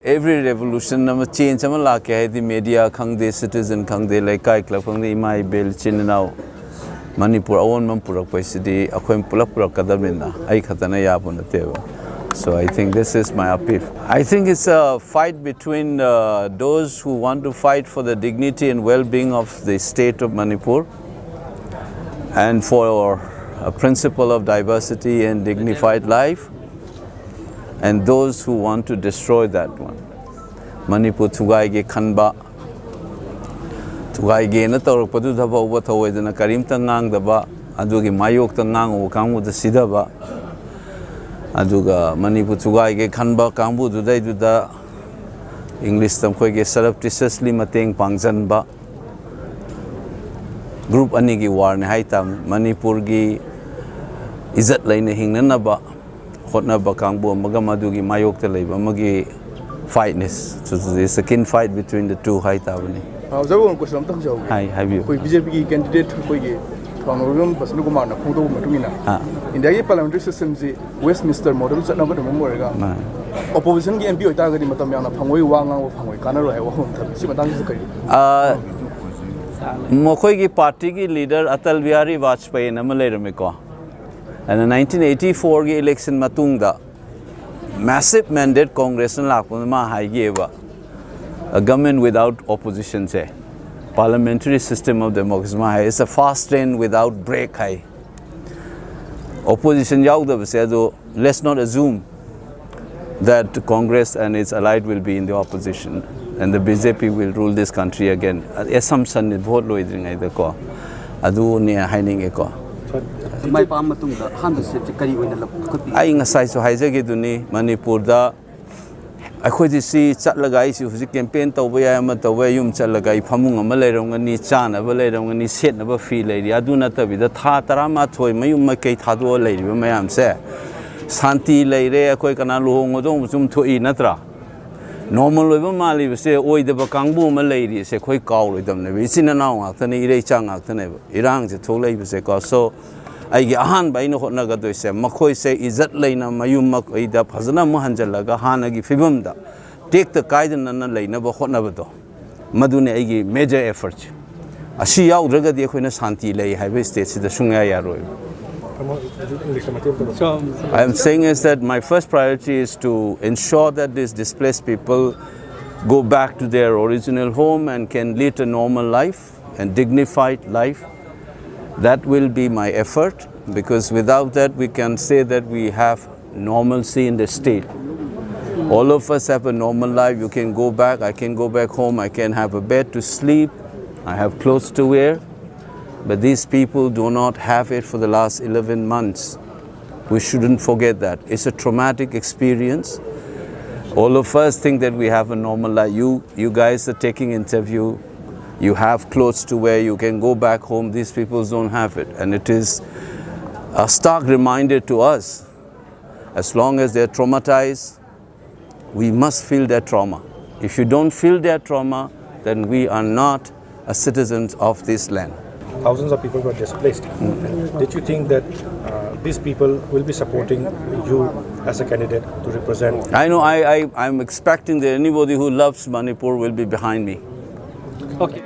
every revolution nama change ama la ke hai the media khangde citizen khangde laikai club khangde imai bel chinau Manipur Awonba Purak paisidi akhoi pulak purak kadamina ai khatana ya bunateva. So I think this is my appeal. I think it's a fight between those who want to fight for the dignity and well-being of the state of Manipur and for a principle of diversity and dignified life, and those who want to destroy that one. Manipur Tugai ge Khanba Tugai ge na tawrak padu thaba uba thawai dana karim ta ngang daba adugi mayok ta ngang u kamu da sidaba aduga Manipur Tugai ge Khanba kambu dudai duda English tam khoi ge surreptitiously mateng pangjan ba group ani gi war ne haitam Manipur gi izat laina hingna na ba hotna ba kangbu maga madugi mayok ta leiba magi fightness. So there's a kin fight between the two haitabani. Zawon ko salam tak jaw. Hi, have you? Koi BJP ki candidate koi ge Honorable Basnu Kumar na photo matumina. India ki parliamentary system ji Westminster model chatna ba member ga. Opposition ki MP ota ga di matam yang na phangoi wanga wa phangoi kanaro hai wa hom thab si matang ji kai. Mokhoi ki party ki leader Atal Bihari Vajpayee na malai ramiko. And in 1984 ki election matungda massive mandate Congress na lakpon ma hai geva. A government without opposition say. Parliamentary system of democracy ma hai. It's a fast train without break hai. Opposition yaugda base do let's not assume that Congress and its allied will be in the opposition and the BJP will rule this country again. Assumption is vote lo idring ai da ko. Adu ne haining e ko. My Pamatung, the hundreds of Kari I ngasai so haizage duni Manipur da akhoi si chatlagai si husi campaign tawaya ma tawayum chatlagai phamung ama leirong ani chana ba leirong ani set na ba fi leiri aduna tabi da tha tarama thoi mayum ma kei thadu leiri ba mayam se santi leire akhoi kana luhong odong sum thoi natra normal loiba mali ba se oi da ba kangbu ma leiri se khoi kaw loidam ne bi sin na ngak thani irei chang ngak thane irang se tholei ba se ko so I get Han by no Nagado say, Makoi say, is that Lena Mayumak Ida Pazana Mohanjalaga Hanagi Fibumda. Take the Kaidan and Lena Bahonabado. Madune Egi major effort. A she out Raga de Equinas Hanti lay highway states the Shungaya Roy. I am saying is that my first priority is to ensure that these displaced people go back to their original home and can lead a normal life and dignified life. That will be my effort, because without that we can say that we have normalcy in the state. All of us have a normal life. You can go back, I can go back home, I can have a bed to sleep, I have clothes to wear. But these people do not have it for the last 11 months. We shouldn't forget that. It's a traumatic experience. All of us think that we have a normal life. You guys are taking interview. You have clothes to wear, you can go back home. These people don't have it. And it is a stark reminder to us, as long as they're traumatized, we must feel their trauma. If you don't feel their trauma, then we are not citizens of this land. Thousands of people were displaced. Did you think that these people will be supporting you as a candidate to represent? I know, I'm expecting that anybody who loves Manipur will be behind me. Okay.